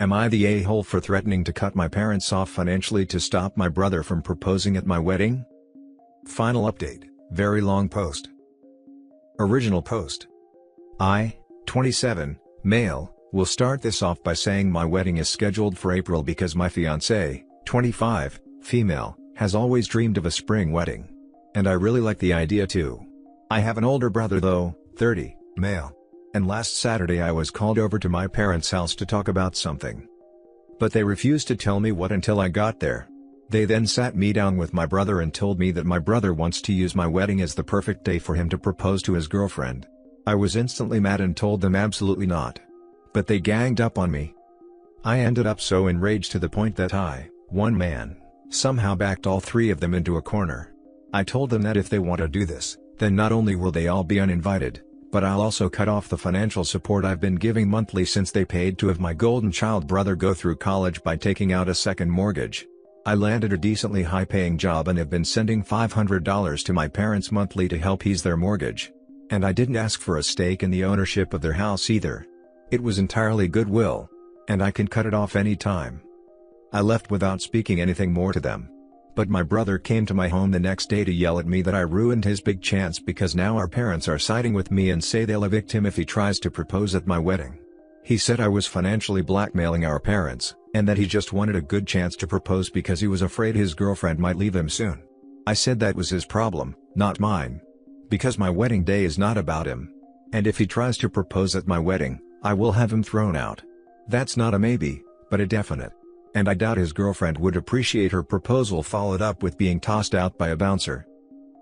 Am I the a-hole for threatening to cut my parents off financially to stop my brother from proposing at my wedding? Final update, very long post. Original post. I, 27, male, will start this off by saying my wedding is scheduled for April because my fiancée, 25, female, has always dreamed of a spring wedding. And I really like the idea too. I have an older brother though, 30, male. And last Saturday I was called over to my parents' house to talk about something. But they refused to tell me what until I got there. They then sat me down with my brother and told me that my brother wants to use my wedding as the perfect day for him to propose to his girlfriend. I was instantly mad and told them absolutely not. But they ganged up on me. I ended up so enraged to the point that I, one man, somehow backed all three of them into a corner. I told them that if they want to do this, then not only will they all be uninvited, but I'll also cut off the financial support I've been giving monthly since they paid to have my golden child brother go through college by taking out a second mortgage. I landed a decently high-paying job and have been sending $500 to my parents monthly to help ease their mortgage. And I didn't ask for a stake in the ownership of their house either. It was entirely goodwill. And I can cut it off any time. I left without speaking anything more to them. But my brother came to my home the next day to yell at me that I ruined his big chance because now our parents are siding with me and say they'll evict him if he tries to propose at my wedding. He said I was financially blackmailing our parents, and that he just wanted a good chance to propose because he was afraid his girlfriend might leave him soon. I said that was his problem, not mine. Because my wedding day is not about him. And if he tries to propose at my wedding, I will have him thrown out. That's not a maybe, but a definite. And I doubt his girlfriend would appreciate her proposal followed up with being tossed out by a bouncer.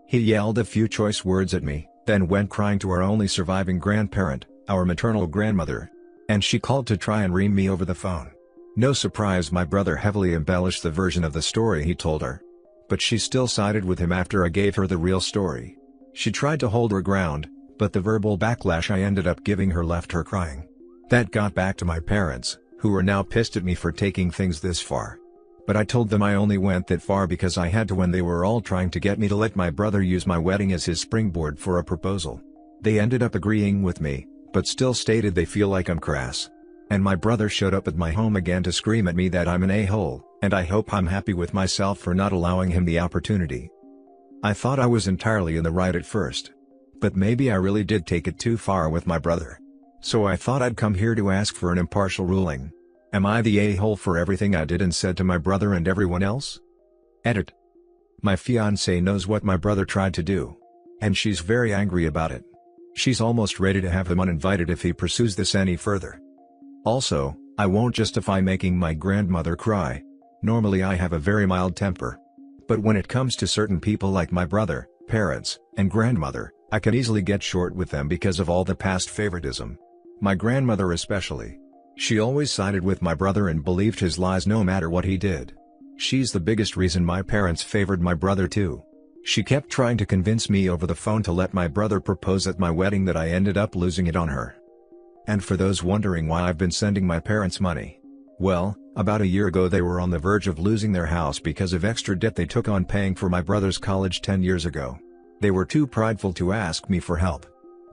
He yelled a few choice words at me, then went crying to our only surviving grandparent, our maternal grandmother. And she called to try and ream me over the phone. No surprise my brother heavily embellished the version of the story he told her. But she still sided with him after I gave her the real story. She tried to hold her ground, but the verbal backlash I ended up giving her left her crying. That got back to my parents, who are now pissed at me for taking things this far. But I told them I only went that far because I had to when they were all trying to get me to let my brother use my wedding as his springboard for a proposal. They ended up agreeing with me, but still stated they feel like I'm crass. And my brother showed up at my home again to scream at me that I'm an a-hole, and I hope I'm happy with myself for not allowing him the opportunity. I thought I was entirely in the right at first. But maybe I really did take it too far with my brother. So I thought I'd come here to ask for an impartial ruling. Am I the a-hole for everything I did and said to my brother and everyone else? Edit. My fiancée knows what my brother tried to do. And she's very angry about it. She's almost ready to have him uninvited if he pursues this any further. Also, I won't justify making my grandmother cry. Normally I have a very mild temper. But when it comes to certain people like my brother, parents, and grandmother, I can easily get short with them because of all the past favoritism. My grandmother especially. She always sided with my brother and believed his lies no matter what he did. She's the biggest reason my parents favored my brother too. She kept trying to convince me over the phone to let my brother propose at my wedding that I ended up losing it on her. And for those wondering why I've been sending my parents money. Well, about a year ago they were on the verge of losing their house because of extra debt they took on paying for my brother's college 10 years ago. They were too prideful to ask me for help.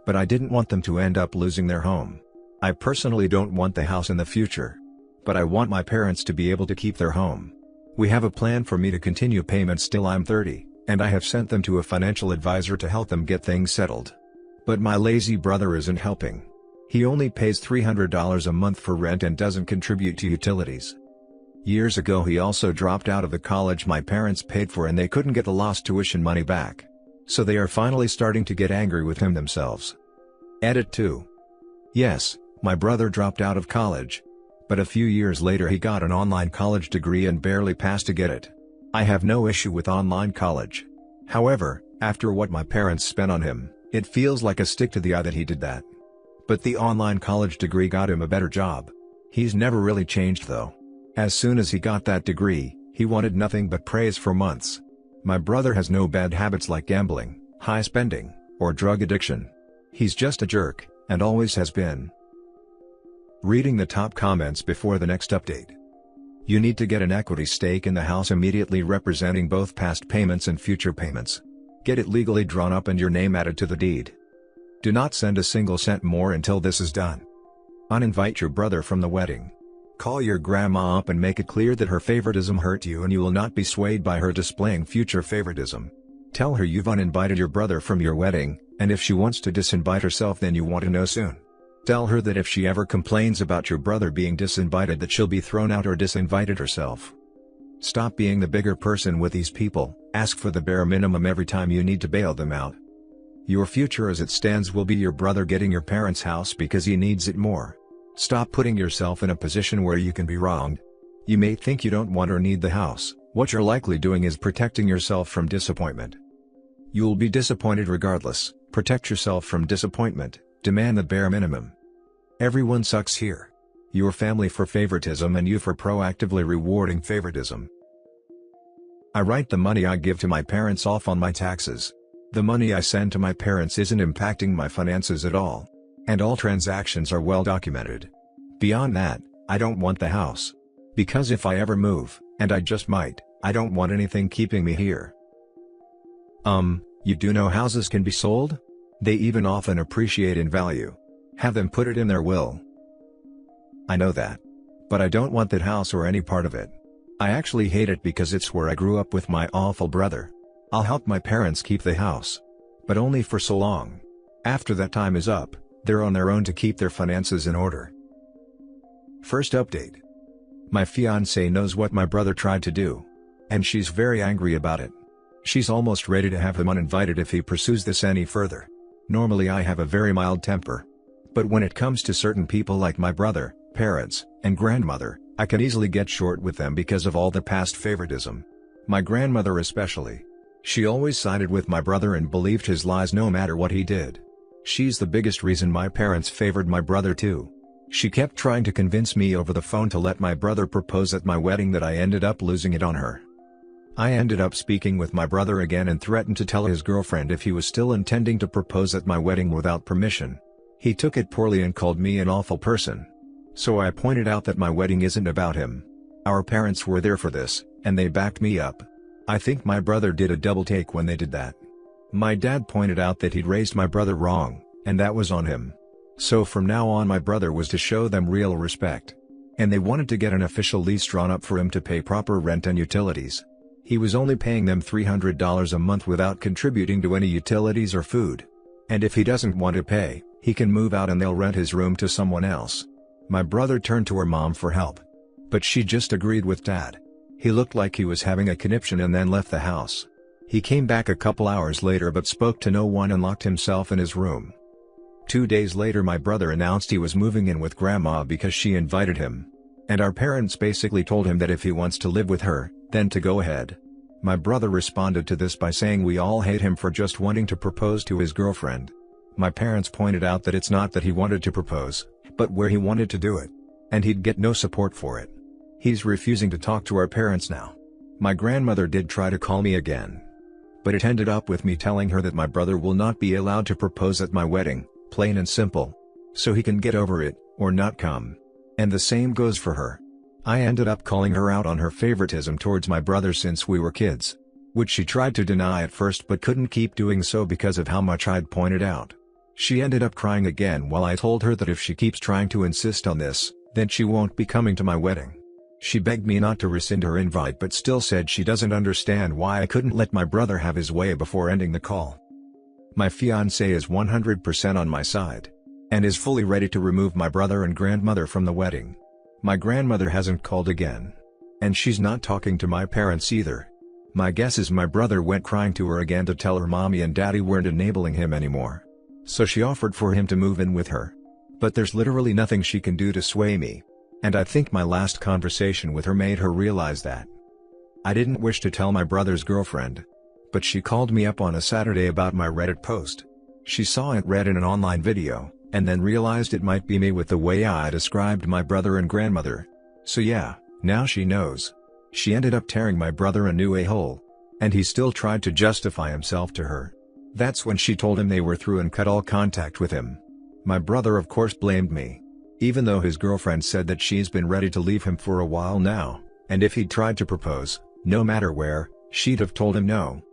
But I didn't want them to end up losing their home. I personally don't want the house in the future. But I want my parents to be able to keep their home. We have a plan for me to continue payments till I'm 30, and I have sent them to a financial advisor to help them get things settled. But my lazy brother isn't helping. He only pays $300 a month for rent and doesn't contribute to utilities. Years ago he also dropped out of the college my parents paid for and they couldn't get the lost tuition money back. So they are finally starting to get angry with him themselves. Edit 2. Yes, my brother dropped out of college. But a few years later he got an online college degree and barely passed to get it. I have no issue with online college. However, after what my parents spent on him, it feels like a stick to the eye that he did that. But the online college degree got him a better job. He's never really changed though. As soon as he got that degree, he wanted nothing but praise for months. My brother has no bad habits like gambling, high spending, or drug addiction. He's just a jerk, and always has been. Reading the top comments before the next update. You need to get an equity stake in the house immediately representing both past payments and future payments. Get it legally drawn up and your name added to the deed. Do not send a single cent more until this is done. Uninvite your brother from the wedding. Call your grandma up and make it clear that her favoritism hurt you and you will not be swayed by her displaying future favoritism. Tell her you've uninvited your brother from your wedding, and if she wants to disinvite herself then you want to know soon. Tell her that if she ever complains about your brother being disinvited that she'll be thrown out or disinvited herself. Stop being the bigger person with these people, ask for the bare minimum every time you need to bail them out. Your future as it stands will be your brother getting your parents' house because he needs it more. Stop putting yourself in a position where you can be wronged. You may think you don't want or need the house, what you're likely doing is protecting yourself from disappointment. You'll be disappointed regardless, protect yourself from disappointment, demand the bare minimum. Everyone sucks here. Your family for favoritism and you for proactively rewarding favoritism. I write the money I give to my parents off on my taxes. The money I send to my parents isn't impacting my finances at all. And all transactions are well documented. Beyond that, I don't want the house. Because if I ever move, and I just might, I don't want anything keeping me here. You do know houses can be sold? They even often appreciate in value. Have them put it in their will. I know that. But I don't want that house or any part of it. I actually hate it because it's where I grew up with my awful brother. I'll help my parents keep the house. But only for so long. After that time is up, they're on their own to keep their finances in order. First update. My fiancée knows what my brother tried to do. And she's very angry about it. She's almost ready to have him uninvited if he pursues this any further. Normally I have a very mild temper. But when it comes to certain people like my brother, parents, and grandmother, I can easily get short with them because of all the past favoritism. My grandmother especially. She always sided with my brother and believed his lies no matter what he did. She's the biggest reason my parents favored my brother too. She kept trying to convince me over the phone to let my brother propose at my wedding that I ended up losing it on her. I ended up speaking with my brother again and threatened to tell his girlfriend if he was still intending to propose at my wedding without permission. He took it poorly and called me an awful person. So I pointed out that my wedding isn't about him. Our parents were there for this, and they backed me up. I think my brother did a double take when they did that. My dad pointed out that he'd raised my brother wrong, and that was on him. So from now on my brother was to show them real respect. And they wanted to get an official lease drawn up for him to pay proper rent and utilities. He was only paying them $300 a month without contributing to any utilities or food. And if he doesn't want to pay, he can move out and they'll rent his room to someone else. My brother turned to her mom for help. But she just agreed with dad. He looked like he was having a conniption and then left the house. He came back a couple hours later but spoke to no one and locked himself in his room. 2 days later my brother announced he was moving in with grandma because she invited him. And our parents basically told him that if he wants to live with her, then to go ahead. My brother responded to this by saying we all hate him for just wanting to propose to his girlfriend. My parents pointed out that it's not that he wanted to propose, but where he wanted to do it. And he'd get no support for it. He's refusing to talk to our parents now. My grandmother did try to call me again. But it ended up with me telling her that my brother will not be allowed to propose at my wedding, plain and simple. So he can get over it, or not come. And the same goes for her. I ended up calling her out on her favoritism towards my brother since we were kids. Which she tried to deny at first but couldn't keep doing so because of how much I'd pointed out. She ended up crying again while I told her that if she keeps trying to insist on this, then she won't be coming to my wedding. She begged me not to rescind her invite but still said she doesn't understand why I couldn't let my brother have his way before ending the call. My fiancé is 100% on my side. And is fully ready to remove my brother and grandmother from the wedding. My grandmother hasn't called again. And she's not talking to my parents either. My guess is my brother went crying to her again to tell her mommy and daddy weren't enabling him anymore. So she offered for him to move in with her. But there's literally nothing she can do to sway me. And I think my last conversation with her made her realize that. I didn't wish to tell my brother's girlfriend. But she called me up on a Saturday about my Reddit post. She saw it read in an online video, and then realized it might be me with the way I described my brother and grandmother. So yeah, now she knows. She ended up tearing my brother a new a-hole. And he still tried to justify himself to her. That's when she told him they were through and cut all contact with him. My brother of course blamed me. Even though his girlfriend said that she's been ready to leave him for a while now, and if he'd tried to propose, no matter where, she'd have told him no.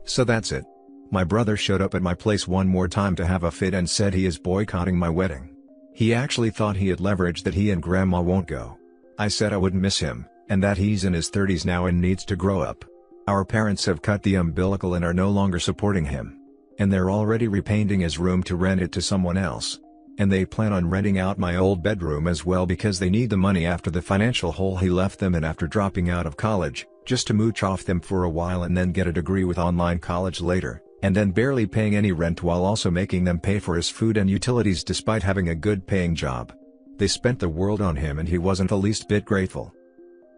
So that's it. My brother showed up at my place one more time to have a fit and said he is boycotting my wedding. He actually thought he had leverage that he and grandma won't go. I said I wouldn't miss him, and that he's in his 30s now and needs to grow up. Our parents have cut the umbilical and are no longer supporting him. And they're already repainting his room to rent it to someone else. And they plan on renting out my old bedroom as well because they need the money after the financial hole he left them in after dropping out of college, just to mooch off them for a while and then get a degree with online college later, and then barely paying any rent while also making them pay for his food and utilities despite having a good paying job. They spent the world on him and he wasn't the least bit grateful.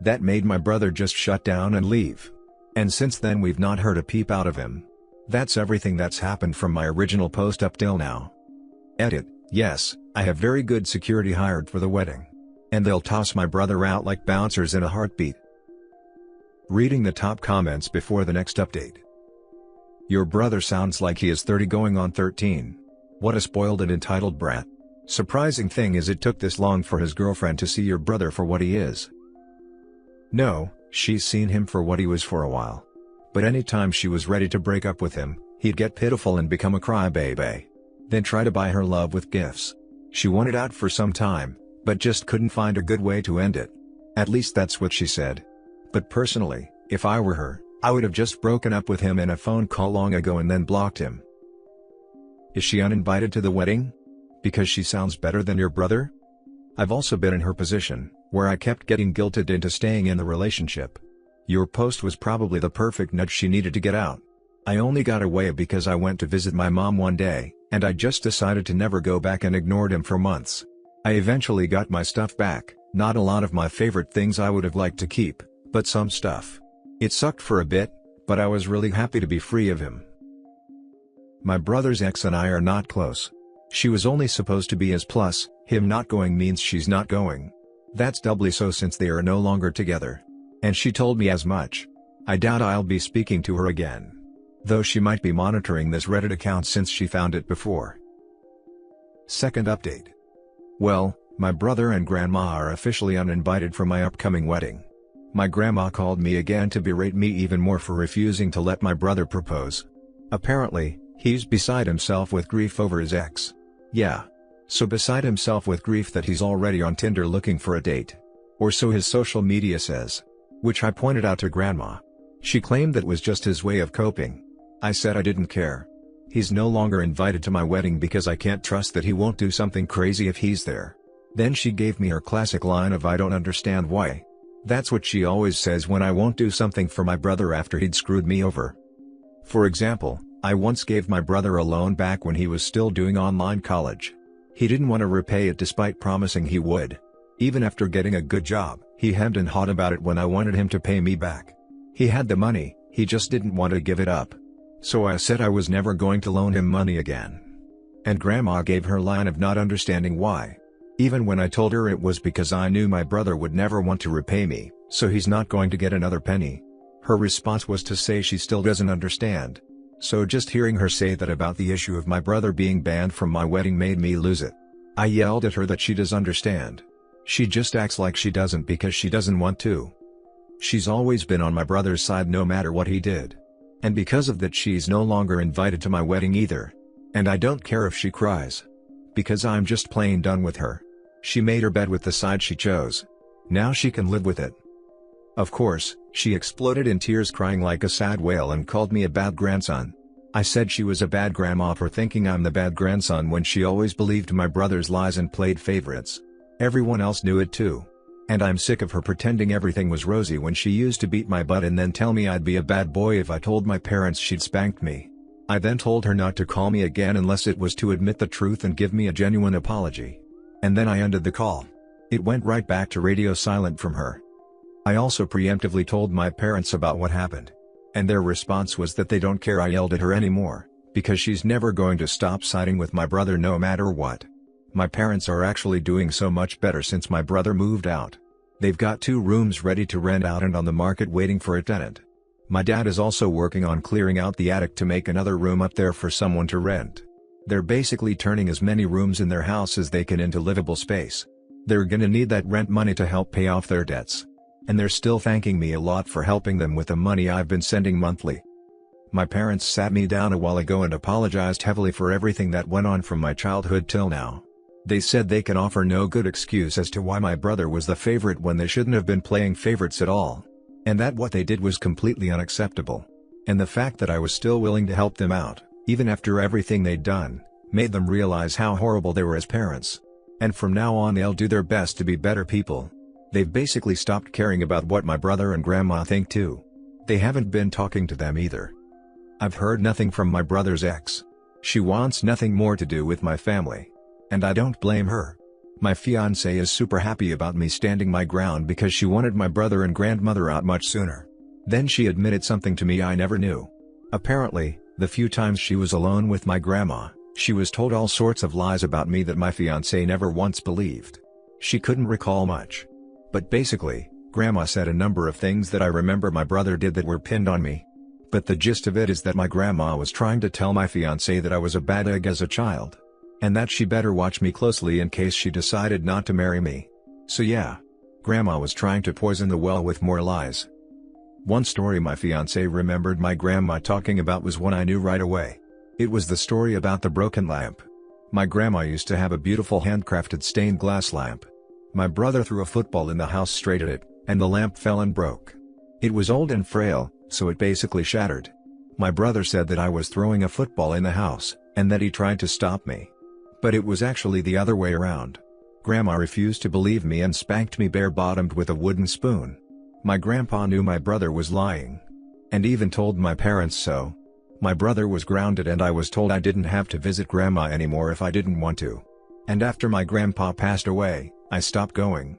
That made my brother just shut down and leave. And since then we've not heard a peep out of him. That's everything that's happened from my original post up till now. Edit. Yes, I have very good security hired for the wedding. And they'll toss my brother out like bouncers in a heartbeat. Reading the top comments before the next update. Your brother sounds like he is 30 going on 13. What a spoiled and entitled brat. Surprising thing is it took this long for his girlfriend to see your brother for what he is. No, she's seen him for what he was for a while. But anytime she was ready to break up with him, he'd get pitiful and become a crybaby. Then try to buy her love with gifts. She wanted out for some time, but just couldn't find a good way to end it. At least that's what she said. But personally, if I were her, I would have just broken up with him in a phone call long ago and then blocked him. Is she uninvited to the wedding? Because she sounds better than your brother? I've also been in her position, where I kept getting guilted into staying in the relationship. Your post was probably the perfect nudge she needed to get out. I only got away because I went to visit my mom one day, and I just decided to never go back and ignored him for months. I eventually got my stuff back, not a lot of my favorite things I would have liked to keep, but some stuff. It sucked for a bit, but I was really happy to be free of him. My brother's ex and I are not close. She was only supposed to be his plus, him not going means she's not going. That's doubly so since they are no longer together. And she told me as much. I doubt I'll be speaking to her again. Though she might be monitoring this Reddit account since she found it before. Second update. Well, my brother and grandma are officially uninvited for my upcoming wedding. My grandma called me again to berate me even more for refusing to let my brother propose. Apparently, he's beside himself with grief over his ex. Yeah. So beside himself with grief that he's already on Tinder looking for a date. Or so his social media says. Which I pointed out to grandma. She claimed that was just his way of coping. I said I didn't care. He's no longer invited to my wedding because I can't trust that he won't do something crazy if he's there. Then she gave me her classic line of "I don't understand why." That's what she always says when I won't do something for my brother after he'd screwed me over. For example, I once gave my brother a loan back when he was still doing online college. He didn't want to repay it despite promising he would. Even after getting a good job, he hemmed and hawed about it when I wanted him to pay me back. He had the money, he just didn't want to give it up. So I said I was never going to loan him money again. And grandma gave her line of not understanding why. Even when I told her it was because I knew my brother would never want to repay me, so he's not going to get another penny. Her response was to say she still doesn't understand. So just hearing her say that about the issue of my brother being banned from my wedding made me lose it. I yelled at her that she does understand. She just acts like she doesn't because she doesn't want to. She's always been on my brother's side no matter what he did. And because of that she's no longer invited to my wedding either. And I don't care if she cries. Because I'm just plain done with her. She made her bed with the side she chose. Now she can live with it. Of course, she exploded in tears crying like a sad whale and called me a bad grandson. I said she was a bad grandma for thinking I'm the bad grandson when she always believed my brother's lies and played favorites. Everyone else knew it too. And I'm sick of her pretending everything was rosy when she used to beat my butt and then tell me I'd be a bad boy if I told my parents she'd spanked me. I then told her not to call me again unless it was to admit the truth and give me a genuine apology. And then I ended the call. It went right back to radio silent from her. I also preemptively told my parents about what happened. And their response was that they don't care I yelled at her anymore, because she's never going to stop siding with my brother no matter what. My parents are actually doing so much better since my brother moved out. They've got 2 rooms ready to rent out and on the market waiting for a tenant. My dad is also working on clearing out the attic to make another room up there for someone to rent. They're basically turning as many rooms in their house as they can into livable space. They're gonna need that rent money to help pay off their debts. And they're still thanking me a lot for helping them with the money I've been sending monthly. My parents sat me down a while ago and apologized heavily for everything that went on from my childhood till now. They said they can offer no good excuse as to why my brother was the favorite when they shouldn't have been playing favorites at all. And that what they did was completely unacceptable. And the fact that I was still willing to help them out, even after everything they'd done, made them realize how horrible they were as parents. And from now on they'll do their best to be better people. They've basically stopped caring about what my brother and grandma think too. They haven't been talking to them either. I've heard nothing from my brother's ex. She wants nothing more to do with my family. And I don't blame her. My fiancée is super happy about me standing my ground because she wanted my brother and grandmother out much sooner. Then she admitted something to me I never knew. Apparently, the few times she was alone with my grandma, she was told all sorts of lies about me that my fiancé never once believed. She couldn't recall much. But basically, grandma said a number of things that I remember my brother did that were pinned on me. But the gist of it is that my grandma was trying to tell my fiancé that I was a bad egg as a child. And that she better watch me closely in case she decided not to marry me. So yeah. Grandma was trying to poison the well with more lies. One story my fiancé remembered my grandma talking about was one I knew right away. It was the story about the broken lamp. My grandma used to have a beautiful handcrafted stained glass lamp. My brother threw a football in the house straight at it, and the lamp fell and broke. It was old and frail, so it basically shattered. My brother said that I was throwing a football in the house, and that he tried to stop me. But it was actually the other way around. Grandma refused to believe me and spanked me bare-bottomed with a wooden spoon. My grandpa knew my brother was lying. And even told my parents so. My brother was grounded and I was told I didn't have to visit grandma anymore if I didn't want to. And after my grandpa passed away, I stopped going.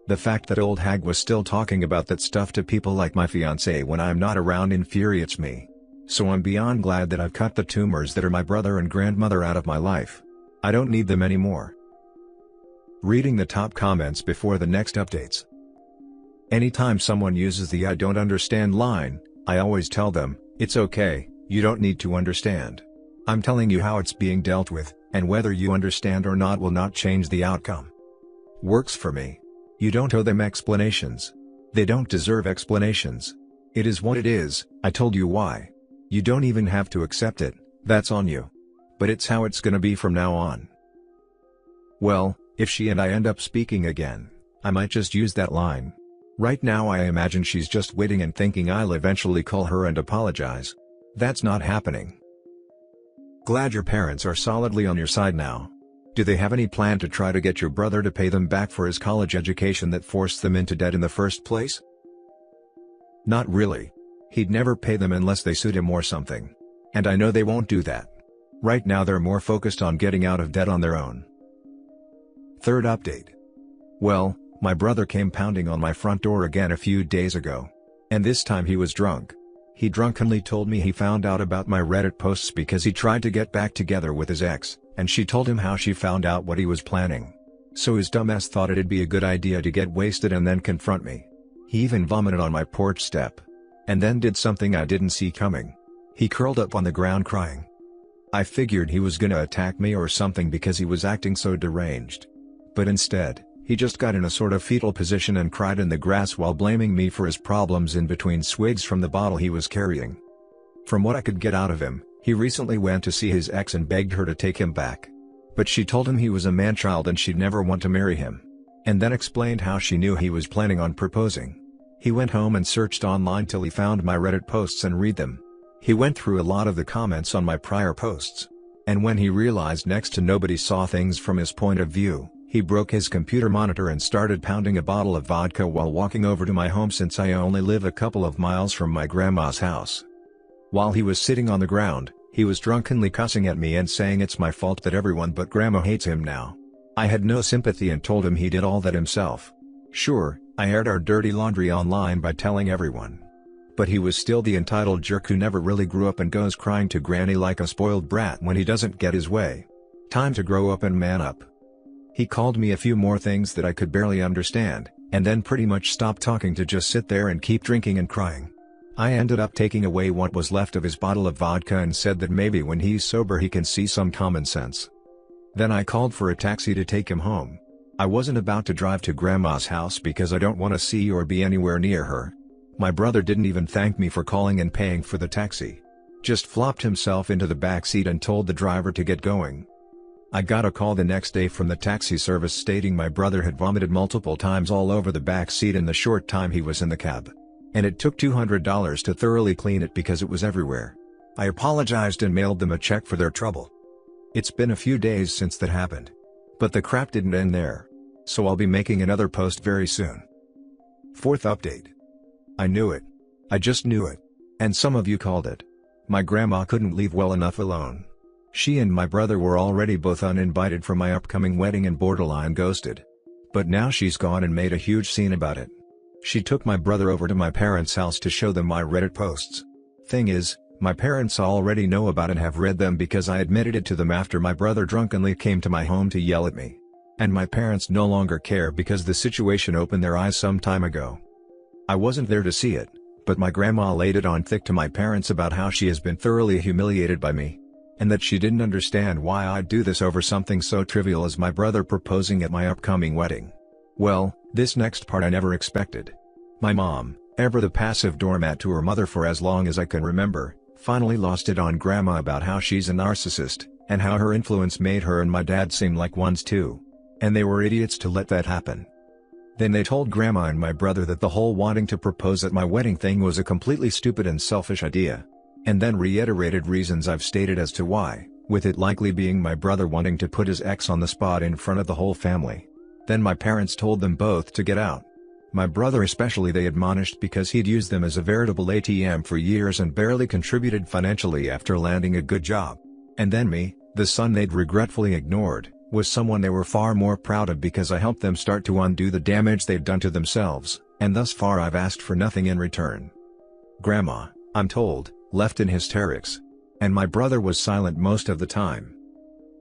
The fact that old hag was still talking about that stuff to people like my fiancé when I'm not around infuriates me. So I'm beyond glad that I've cut the tumors that are my brother and grandmother out of my life. I don't need them anymore. Reading the top comments before the next updates. Anytime someone uses the "I don't understand" line, I always tell them, it's okay, you don't need to understand. I'm telling you how it's being dealt with, and whether you understand or not will not change the outcome. Works for me. You don't owe them explanations. They don't deserve explanations. It is what it is, I told you why. You don't even have to accept it, that's on you. But it's how it's gonna be from now on. Well, if she and I end up speaking again, I might just use that line. Right now I imagine she's just waiting and thinking I'll eventually call her and apologize. That's not happening. Glad your parents are solidly on your side now. Do they have any plan to try to get your brother to pay them back for his college education that forced them into debt in the first place? Not really. He'd never pay them unless they sued him or something. And I know they won't do that. Right now they're more focused on getting out of debt on their own. Third update. Well, my brother came pounding on my front door again a few days ago. And this time he was drunk. He drunkenly told me he found out about my Reddit posts because he tried to get back together with his ex, and she told him how she found out what he was planning. So his dumbass thought it'd be a good idea to get wasted and then confront me. He even vomited on my porch step. And then did something I didn't see coming. He curled up on the ground crying. I figured he was gonna attack me or something because he was acting so deranged. But instead, he just got in a sort of fetal position and cried in the grass while blaming me for his problems in between swigs from the bottle he was carrying. From what I could get out of him, he recently went to see his ex and begged her to take him back. But she told him he was a man-child and she'd never want to marry him. And then explained how she knew he was planning on proposing. He went home and searched online till he found my Reddit posts and read them. He went through a lot of the comments on my prior posts. And when he realized next to nobody saw things from his point of view, he broke his computer monitor and started pounding a bottle of vodka while walking over to my home since I only live a couple of miles from my grandma's house. While he was sitting on the ground, he was drunkenly cussing at me and saying it's my fault that everyone but grandma hates him now. I had no sympathy and told him he did all that himself. Sure, I aired our dirty laundry online by telling everyone. But he was still the entitled jerk who never really grew up and goes crying to granny like a spoiled brat when he doesn't get his way. Time to grow up and man up. He called me a few more things that I could barely understand, and then pretty much stopped talking to just sit there and keep drinking and crying. I ended up taking away what was left of his bottle of vodka and said that maybe when he's sober he can see some common sense. Then I called for a taxi to take him home. I wasn't about to drive to grandma's house because I don't want to see or be anywhere near her. My brother didn't even thank me for calling and paying for the taxi. Just flopped himself into the back seat and told the driver to get going. I got a call the next day from the taxi service stating my brother had vomited multiple times all over the back seat in the short time he was in the cab. And it took $200 to thoroughly clean it because it was everywhere. I apologized and mailed them a check for their trouble. It's been a few days since that happened. But the crap didn't end there. So I'll be making another post very soon. Fourth update. I knew it. I just knew it. And some of you called it. My grandma couldn't leave well enough alone. She and my brother were already both uninvited for my upcoming wedding and borderline ghosted. But now she's gone and made a huge scene about it. She took my brother over to my parents' house to show them my Reddit posts. Thing is, my parents already know about and have read them because I admitted it to them after my brother drunkenly came to my home to yell at me. And my parents no longer care because the situation opened their eyes some time ago. I wasn't there to see it, but my grandma laid it on thick to my parents about how she has been thoroughly humiliated by me. And that she didn't understand why I'd do this over something so trivial as my brother proposing at my upcoming wedding. Well, this next part I never expected. My mom, ever the passive doormat to her mother for as long as I can remember, finally lost it on grandma about how she's a narcissist, and how her influence made her and my dad seem like ones too. And they were idiots to let that happen. Then they told grandma and my brother that the whole wanting to propose at my wedding thing was a completely stupid and selfish idea. And then reiterated reasons I've stated as to why, with it likely being my brother wanting to put his ex on the spot in front of the whole family. Then my parents told them both to get out. My brother especially they admonished because he'd used them as a veritable ATM for years and barely contributed financially after landing a good job. And then me, the son they'd regretfully ignored, was someone they were far more proud of because I helped them start to undo the damage they'd done to themselves, and thus far I've asked for nothing in return. Grandma, I'm told, left in hysterics. And my brother was silent most of the time.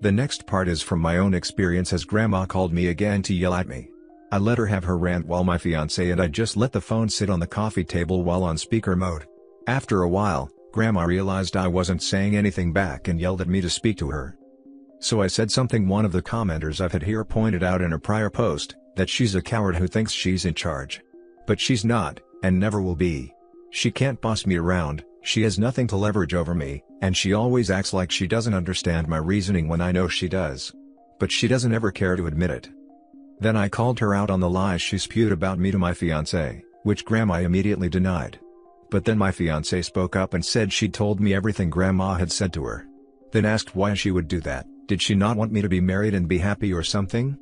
The next part is from my own experience as grandma called me again to yell at me. I let her have her rant while my fiancé and I just let the phone sit on the coffee table while on speaker mode. After a while, grandma realized I wasn't saying anything back and yelled at me to speak to her. So I said something one of the commenters I've had here pointed out in a prior post, that she's a coward who thinks she's in charge. But she's not, and never will be. She can't boss me around, she has nothing to leverage over me, and she always acts like she doesn't understand my reasoning when I know she does. But she doesn't ever care to admit it. Then I called her out on the lies she spewed about me to my fiancé, which grandma immediately denied. But then my fiancé spoke up and said she'd told me everything grandma had said to her. Then asked why she would do that, did she not want me to be married and be happy or something?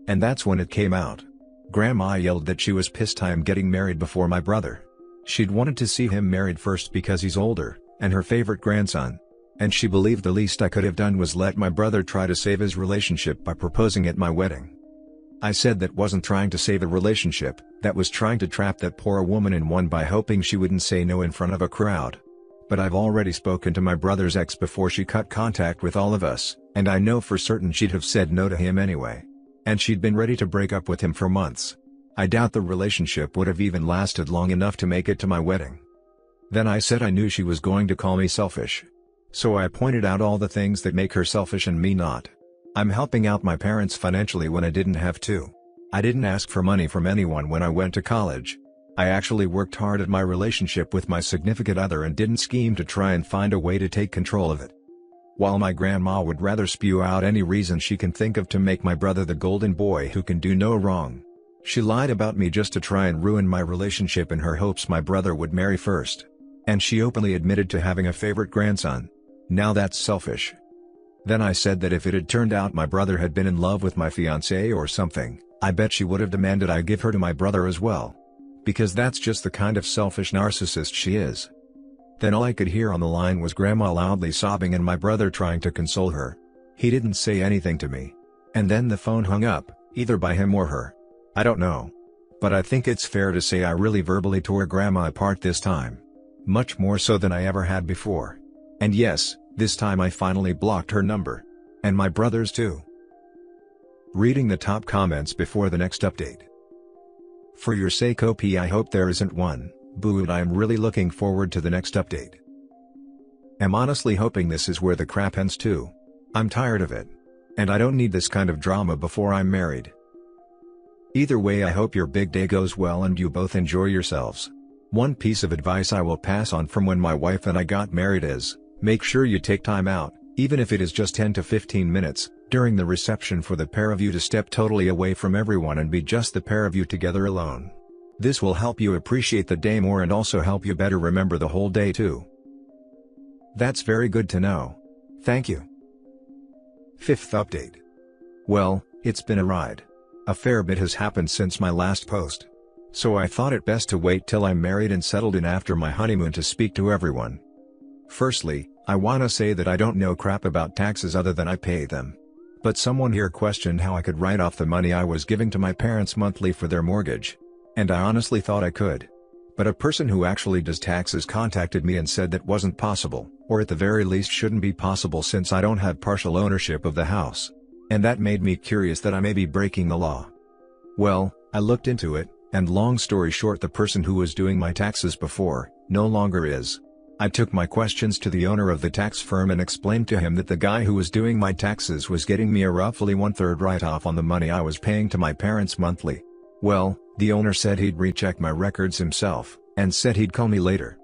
And that's when it came out. Grandma yelled that she was pissed I'm getting married before my brother. She'd wanted to see him married first because he's older, and her favorite grandson. And she believed the least I could have done was let my brother try to save his relationship by proposing at my wedding. I said that wasn't trying to save a relationship, that was trying to trap that poor woman in one by hoping she wouldn't say no in front of a crowd. But I've already spoken to my brother's ex before she cut contact with all of us, and I know for certain she'd have said no to him anyway. And she'd been ready to break up with him for months. I doubt the relationship would have even lasted long enough to make it to my wedding. Then I said I knew she was going to call me selfish. So I pointed out all the things that make her selfish and me not. I'm helping out my parents financially when I didn't have to. I didn't ask for money from anyone when I went to college. I actually worked hard at my relationship with my significant other and didn't scheme to try and find a way to take control of it. While my grandma would rather spew out any reason she can think of to make my brother the golden boy who can do no wrong. She lied about me just to try and ruin my relationship in her hopes my brother would marry first. And she openly admitted to having a favorite grandson. Now that's selfish. Then I said that if it had turned out my brother had been in love with my fiancé or something, I bet she would have demanded I give her to my brother as well. Because that's just the kind of selfish narcissist she is. Then all I could hear on the line was grandma loudly sobbing and my brother trying to console her. He didn't say anything to me. And then the phone hung up, either by him or her. I don't know. But I think it's fair to say I really verbally tore grandma apart this time. Much more so than I ever had before. And yes, this time I finally blocked her number. And my brother's too. Reading the top comments before the next update. For your sake OP I hope there isn't one, boo I am really looking forward to the next update. I'm honestly hoping this is where the crap ends too. I'm tired of it. And I don't need this kind of drama before I'm married. Either way I hope your big day goes well and you both enjoy yourselves. One piece of advice I will pass on from when my wife and I got married is, make sure you take time out, Even if it is just 10 to 15 minutes, during the reception for the pair of you to step totally away from everyone and be just the pair of you together alone. This will help you appreciate the day more and also help you better remember the whole day too. That's very good to know. Thank you. Fifth update. Well, it's been a ride. A fair bit has happened since my last post. So I thought it best to wait till I'm married and settled in after my honeymoon to speak to everyone. Firstly, I wanna say that I don't know crap about taxes other than I pay them. But someone here questioned how I could write off the money I was giving to my parents monthly for their mortgage. And I honestly thought I could. But a person who actually does taxes contacted me and said that wasn't possible, or at the very least shouldn't be possible since I don't have partial ownership of the house. And that made me curious that I may be breaking the law. Well, I looked into it, and long story short, the person who was doing my taxes before, no longer is. I took my questions to the owner of the tax firm and explained to him that the guy who was doing my taxes was getting me a roughly 1/3 write-off on the money I was paying to my parents monthly. Well, the owner said he'd recheck my records himself, and said he'd call me later.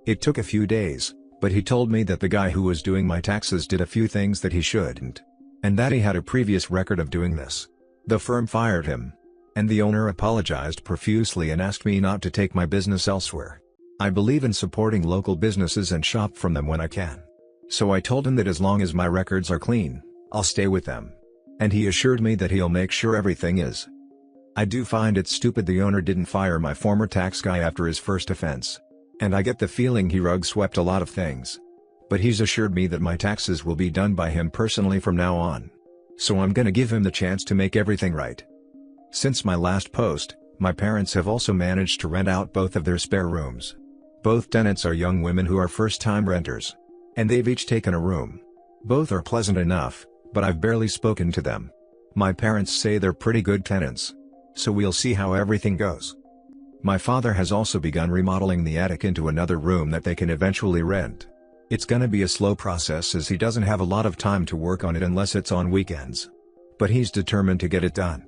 It took a few days, but he told me that the guy who was doing my taxes did a few things that he shouldn't. And that he had a previous record of doing this. The firm fired him. And the owner apologized profusely and asked me not to take my business elsewhere. I believe in supporting local businesses and shop from them when I can. So I told him that as long as my records are clean, I'll stay with them. And he assured me that he'll make sure everything is. I do find it stupid the owner didn't fire my former tax guy after his first offense. And I get the feeling he rug swept a lot of things. But he's assured me that my taxes will be done by him personally from now on. So I'm gonna give him the chance to make everything right. Since my last post, my parents have also managed to rent out both of their spare rooms. Both tenants are young women who are first-time renters. And they've each taken a room. Both are pleasant enough, but I've barely spoken to them. My parents say they're pretty good tenants. So we'll see how everything goes. My father has also begun remodeling the attic into another room that they can eventually rent. It's gonna be a slow process as he doesn't have a lot of time to work on it unless it's on weekends. But he's determined to get it done.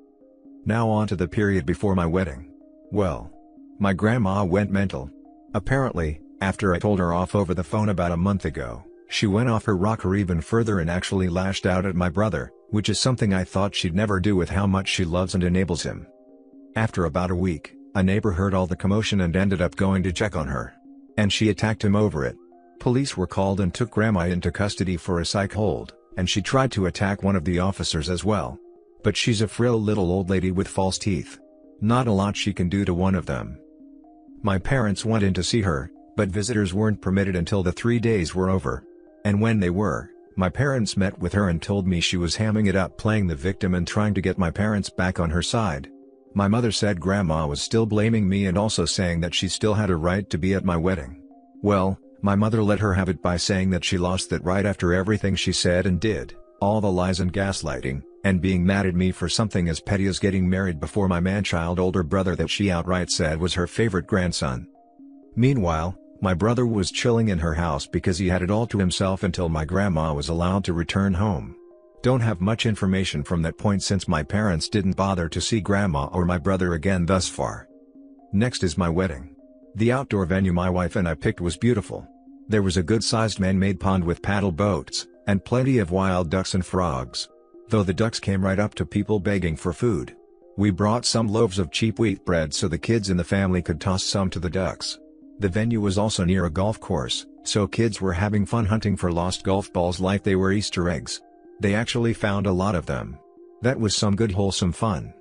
Now on to the period before my wedding. Well, my grandma went mental. Apparently, after I told her off over the phone about a month ago, she went off her rocker even further and actually lashed out at my brother, which is something I thought she'd never do with how much she loves and enables him. After about a week, a neighbor heard all the commotion and ended up going to check on her. And she attacked him over it. Police were called and took Grandma into custody for a psych hold, and she tried to attack one of the officers as well. But she's a frail little old lady with false teeth. Not a lot she can do to one of them. My parents went in to see her, but visitors weren't permitted until the 3 days were over. And when they were, my parents met with her and told me she was hamming it up playing the victim and trying to get my parents back on her side. My mother said Grandma was still blaming me and also saying that she still had a right to be at my wedding. Well, my mother let her have it by saying that she lost that right after everything she said and did, all the lies and gaslighting, and being mad at me for something as petty as getting married before my man-child older brother that she outright said was her favorite grandson. Meanwhile, my brother was chilling in her house because he had it all to himself until my grandma was allowed to return home. Don't have much information from that point since my parents didn't bother to see Grandma or my brother again thus far. Next is my wedding. The outdoor venue my wife and I picked was beautiful. There was a good-sized man-made pond with paddle boats, and plenty of wild ducks and frogs. Though the ducks came right up to people begging for food. We brought some loaves of cheap wheat bread so the kids in the family could toss some to the ducks. The venue was also near a golf course, so kids were having fun hunting for lost golf balls like they were Easter eggs. They actually found a lot of them. That was some good wholesome fun.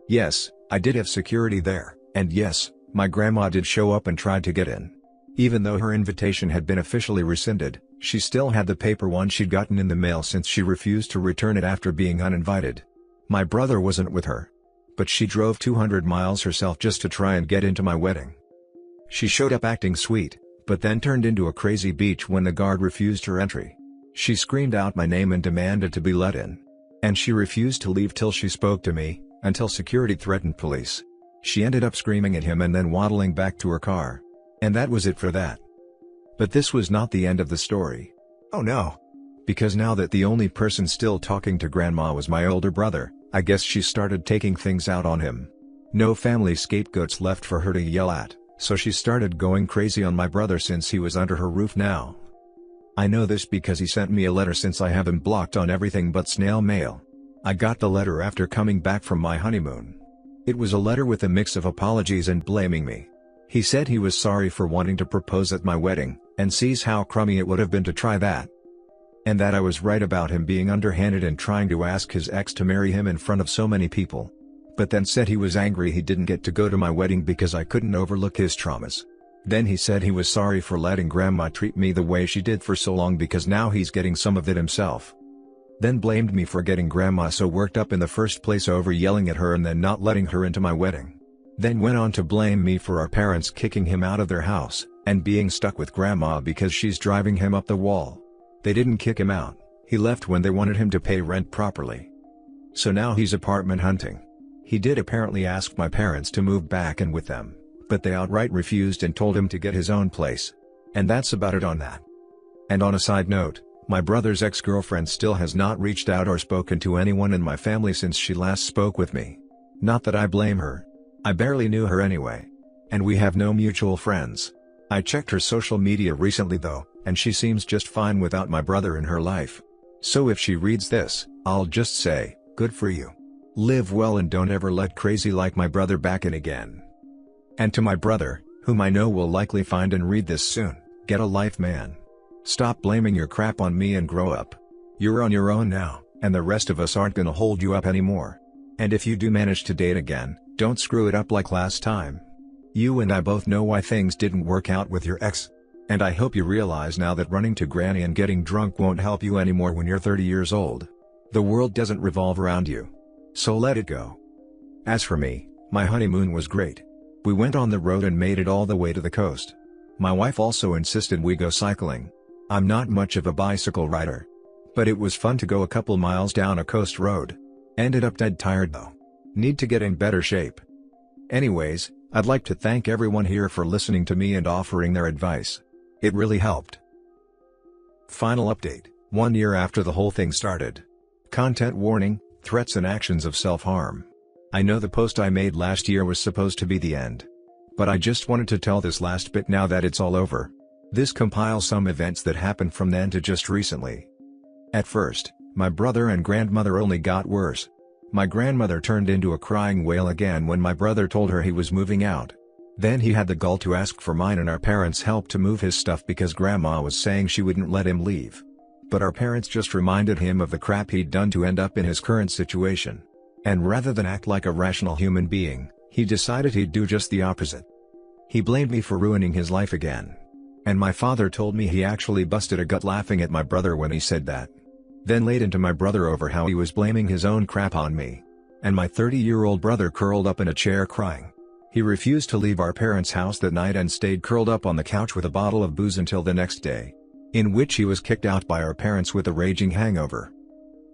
Yes, I did have security there, and yes, my grandma did show up and tried to get in. Even though her invitation had been officially rescinded, she still had the paper one she'd gotten in the mail since she refused to return it after being uninvited. My brother wasn't with her. But she drove 200 miles herself just to try and get into my wedding. She showed up acting sweet, but then turned into a crazy bitch when the guard refused her entry. She screamed out my name and demanded to be let in. And she refused to leave till she spoke to me, until security threatened police. She ended up screaming at him and then waddling back to her car. And that was it for that. But this was not the end of the story. Oh no. Because now that the only person still talking to Grandma was my older brother, I guess she started taking things out on him. No family scapegoats left for her to yell at, so she started going crazy on my brother since he was under her roof now. I know this because he sent me a letter since I have him blocked on everything but snail mail. I got the letter after coming back from my honeymoon. It was a letter with a mix of apologies and blaming me. He said he was sorry for wanting to propose at my wedding, and sees how crummy it would have been to try that. And that I was right about him being underhanded and trying to ask his ex to marry him in front of so many people. But then said he was angry he didn't get to go to my wedding because I couldn't overlook his traumas. Then he said he was sorry for letting Grandma treat me the way she did for so long because now he's getting some of it himself. Then blamed me for getting Grandma so worked up in the first place over yelling at her and then not letting her into my wedding. Then went on to blame me for our parents kicking him out of their house, and being stuck with Grandma because she's driving him up the wall. They didn't kick him out, he left when they wanted him to pay rent properly. So now he's apartment hunting. He did apparently ask my parents to move back in with them, but they outright refused and told him to get his own place. And that's about it on that. And on a side note, my brother's ex-girlfriend still has not reached out or spoken to anyone in my family since she last spoke with me. Not that I blame her. I barely knew her anyway. And we have no mutual friends. I checked her social media recently though, and she seems just fine without my brother in her life. So if she reads this, I'll just say, good for you. Live well and don't ever let crazy like my brother back in again. And to my brother, whom I know will likely find and read this soon, get a life, man. Stop blaming your crap on me and grow up. You're on your own now, and the rest of us aren't gonna hold you up anymore. And if you do manage to date again, don't screw it up like last time. You and I both know why things didn't work out with your ex. And I hope you realize now that running to Granny and getting drunk won't help you anymore when you're 30 years old. The world doesn't revolve around you. So let it go. As for me, my honeymoon was great. We went on the road and made it all the way to the coast. My wife also insisted we go cycling. I'm not much of a bicycle rider. But it was fun to go a couple miles down a coast road. Ended up dead tired though. Need to get in better shape. Anyways, I'd like to thank everyone here for listening to me and offering their advice. It really helped. Final update, 1 year after the whole thing started. Content warning, threats and actions of self-harm. I know the post I made last year was supposed to be the end. But I just wanted to tell this last bit now that it's all over. This compiles some events that happened from then to just recently. At first, my brother and grandmother only got worse. My grandmother turned into a crying wail again when my brother told her he was moving out. Then he had the gall to ask for mine and our parents' help to move his stuff because Grandma was saying she wouldn't let him leave. But our parents just reminded him of the crap he'd done to end up in his current situation. And rather than act like a rational human being, he decided he'd do just the opposite. He blamed me for ruining his life again. And my father told me he actually busted a gut laughing at my brother when he said that. Then laid into my brother over how he was blaming his own crap on me. And my 30-year-old brother curled up in a chair crying. He refused to leave our parents' house that night and stayed curled up on the couch with a bottle of booze until the next day, in which he was kicked out by our parents with a raging hangover.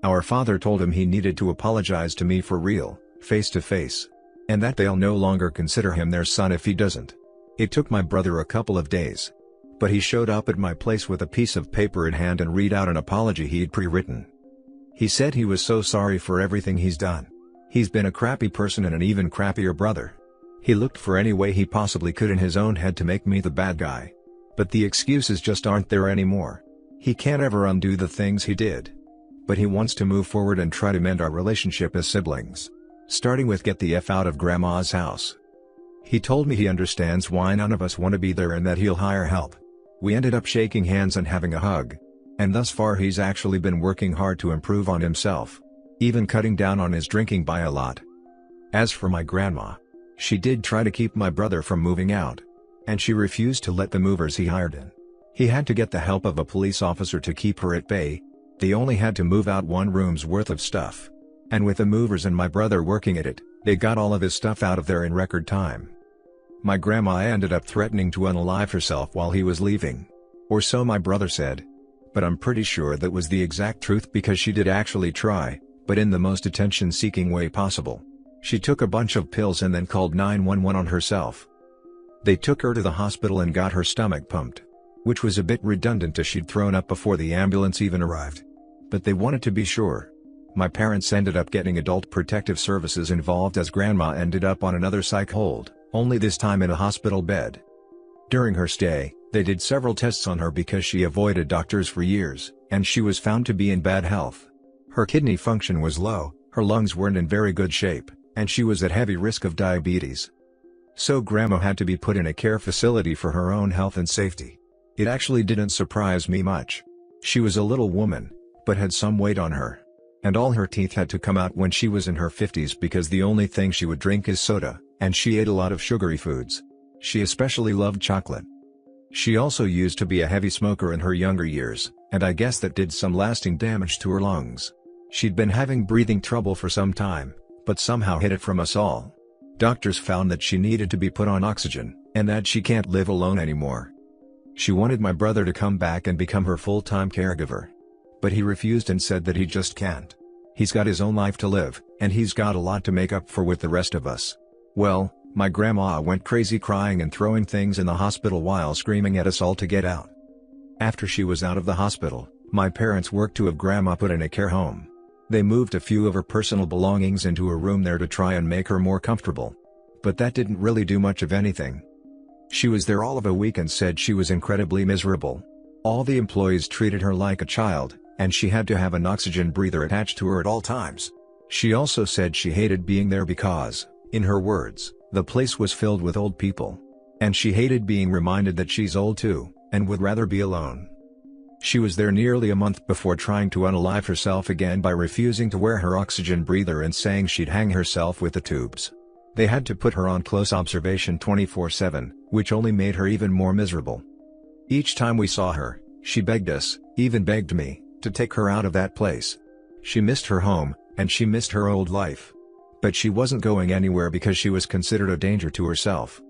Our father told him he needed to apologize to me for real, face to face. And that they'll no longer consider him their son if he doesn't. It took my brother a couple of days. But he showed up at my place with a piece of paper in hand and read out an apology he'd pre-written. He said he was so sorry for everything he's done. He's been a crappy person and an even crappier brother. He looked for any way he possibly could in his own head to make me the bad guy. But the excuses just aren't there anymore. He can't ever undo the things he did. But he wants to move forward and try to mend our relationship as siblings. Starting with get the F out of Grandma's house. He told me he understands why none of us want to be there and that he'll hire help. We ended up shaking hands and having a hug. And thus far he's actually been working hard to improve on himself. Even cutting down on his drinking by a lot. As for my grandma, she did try to keep my brother from moving out. And she refused to let the movers he hired in. He had to get the help of a police officer to keep her at bay. They only had to move out 1 room's worth of stuff. And with the movers and my brother working at it, they got all of his stuff out of there in record time. My grandma ended up threatening to unalive herself while he was leaving. Or so my brother said. But I'm pretty sure that was the exact truth because she did actually try, but in the most attention-seeking way possible. She took a bunch of pills and then called 911 on herself. They took her to the hospital and got her stomach pumped. Which was a bit redundant as she'd thrown up before the ambulance even arrived. But they wanted to be sure. My parents ended up getting adult protective services involved as Grandma ended up on another psych hold, only this time in a hospital bed. During her stay, They did several tests on her because she avoided doctors for years, and she was found to be in bad health. Her kidney function was low, her lungs weren't in very good shape, and she was at heavy risk of diabetes. So Grandma had to be put in a care facility for her own health and safety. It actually didn't surprise me much. She was a little woman, but had some weight on her. And all her teeth had to come out when she was in her 50s because the only thing she would drink is soda, and she ate a lot of sugary foods. She especially loved chocolate. She also used to be a heavy smoker in her younger years, and I guess that did some lasting damage to her lungs. She'd been having breathing trouble for some time, but somehow hid it from us all. Doctors found that she needed to be put on oxygen, and that she can't live alone anymore. She wanted my brother to come back and become her full-time caregiver. But he refused and said that he just can't. He's got his own life to live, and he's got a lot to make up for with the rest of us. Well, my grandma went crazy crying and throwing things in the hospital while screaming at us all to get out. After she was out of the hospital, my parents worked to have Grandma put in a care home. They moved a few of her personal belongings into a room there to try and make her more comfortable. But that didn't really do much of anything. She was there all of a week and said she was incredibly miserable. All the employees treated her like a child, and she had to have an oxygen breather attached to her at all times. She also said she hated being there because, in her words, the place was filled with old people. And she hated being reminded that she's old too, and would rather be alone. She was there nearly a month before trying to unalive herself again by refusing to wear her oxygen breather and saying she'd hang herself with the tubes. They had to put her on close observation 24/7, which only made her even more miserable. Each time we saw her, she begged us, even begged me, to take her out of that place. She missed her home, and she missed her old life. But she wasn't going anywhere because she was considered a danger to herself.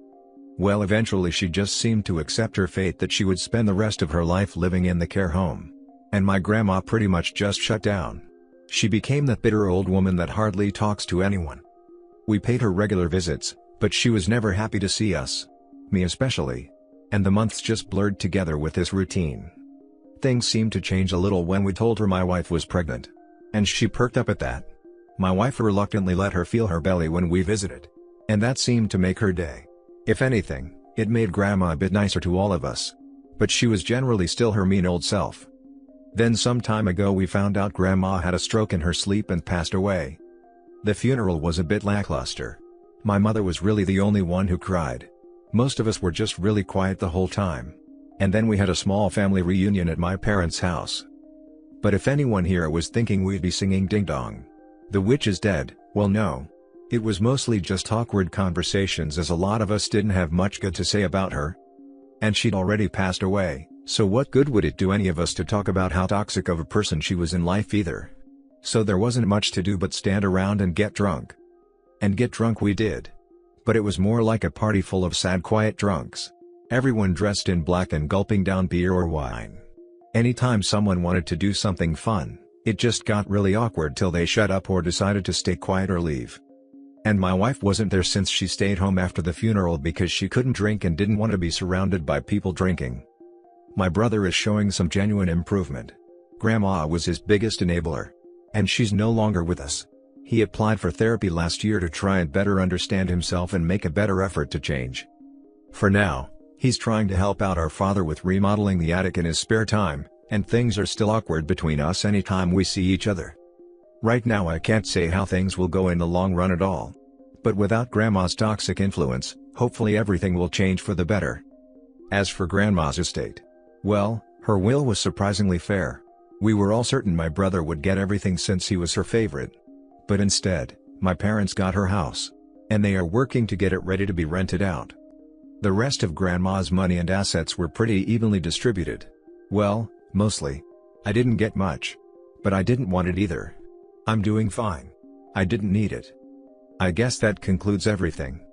Well, eventually she just seemed to accept her fate that she would spend the rest of her life living in the care home. And my grandma pretty much just shut down. She became that bitter old woman that hardly talks to anyone. We paid her regular visits, but she was never happy to see us. Me especially. And the months just blurred together with this routine. Things seemed to change a little when we told her my wife was pregnant. And she perked up at that. My wife reluctantly let her feel her belly when we visited. And that seemed to make her day. If anything, it made Grandma a bit nicer to all of us. But she was generally still her mean old self. Then some time ago we found out Grandma had a stroke in her sleep and passed away. The funeral was a bit lackluster. My mother was really the only one who cried. Most of us were just really quiet the whole time. And then we had a small family reunion at my parents' house. But if anyone here was thinking we'd be singing Ding Dong, the witch is dead, well no. It was mostly just awkward conversations as a lot of us didn't have much good to say about her. And she'd already passed away, so what good would it do any of us to talk about how toxic of a person she was in life either? So there wasn't much to do but stand around and get drunk. And get drunk we did. But it was more like a party full of sad quiet drunks. Everyone dressed in black and gulping down beer or wine. Anytime someone wanted to do something fun, it just got really awkward till they shut up or decided to stay quiet or leave. And my wife wasn't there since she stayed home after the funeral because she couldn't drink and didn't want to be surrounded by people drinking. My brother is showing some genuine improvement. Grandma was his biggest enabler. And she's no longer with us. He applied for therapy last year to try and better understand himself and make a better effort to change. For now, he's trying to help out our father with remodeling the attic in his spare time, and things are still awkward between us anytime we see each other. Right now I can't say how things will go in the long run at all. But without Grandma's toxic influence, hopefully everything will change for the better. As for Grandma's estate, well, her will was surprisingly fair. We were all certain my brother would get everything since he was her favorite. But instead, my parents got her house. And they are working to get it ready to be rented out. The rest of Grandma's money and assets were pretty evenly distributed. Well, mostly. I didn't get much. But I didn't want it either. I'm doing fine. I didn't need it. I guess that concludes everything.